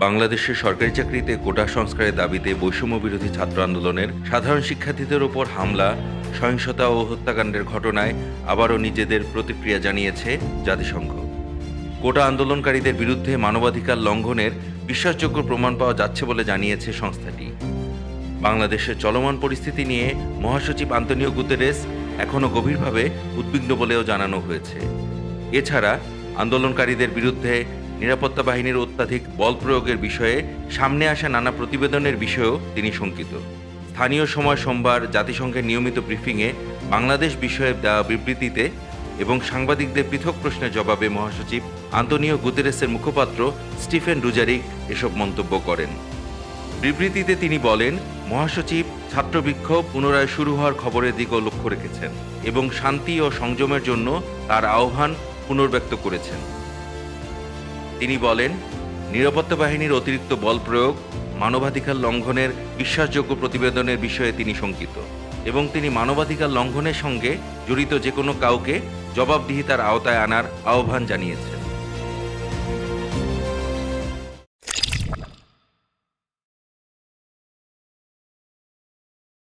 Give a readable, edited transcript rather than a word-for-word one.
বাংলাদেশের সরকারি চাকরিতে কোটা সংস্কারের দাবিতে বৈষম্য বিরোধী ছাত্র আন্দোলনের সাধারণ শিক্ষার্থীদের ওপর হামলা, সহিংসতা ও হত্যাকাণ্ডের ঘটনায় আবারও নিজেদের প্রতিক্রিয়া জানিয়েছে জাতিসংঘ। কোটা আন্দোলনকারীদের বিরুদ্ধে মানবাধিকার লঙ্ঘনের বিশ্বাসযোগ্য প্রমাণ পাওয়া যাচ্ছে বলে জানিয়েছে সংস্থাটি। বাংলাদেশের চলমান পরিস্থিতি নিয়ে মহাসচিব আন্তোনিও গুতেরেস এখনও গভীরভাবে উদ্বিগ্ন বলেও জানানো হয়েছে। এছাড়া আন্দোলনকারীদের বিরুদ্ধে নিরাপত্তা বাহিনীর অত্যাধিক বল প্রয়োগের বিষয়ে সামনে আসা নানা প্রতিবেদনের বিষয়েও তিনি শঙ্কিত। স্থানীয় সময় সোমবার জাতিসংঘের নিয়মিত ব্রিফিংয়ে বাংলাদেশ বিষয়ে দেওয়া বিবৃতিতে এবং সাংবাদিকদের পৃথক প্রশ্নের জবাবে মহাসচিব আন্তোনিও গুতেরেসের মুখপাত্র স্টিফেন ডুজারিক এসব মন্তব্য করেন। বিবৃতিতে তিনি বলেন, মহাসচিব ছাত্র বিক্ষোভ পুনরায় শুরু হওয়ার খবরের দিকেও লক্ষ্য রেখেছেন এবং শান্তি ও সংযমের জন্য তার আহ্বান পুনর্ব্যক্ত করেছেন। তিনি বলেন, নিরাপত্তা বাহিনীর অতিরিক্ত বল প্রয়োগ, মানবাধিকার লঙ্ঘনের বিশ্বাসযোগ্য প্রতিবেদনের বিষয়ে তিনি শঙ্কিত এবং তিনি মানবাধিকার লঙ্ঘনের সঙ্গে জড়িত যে কোনো কাউকে জবাবদিহিতার আওতায় আনার আহ্বান জানিয়েছেন।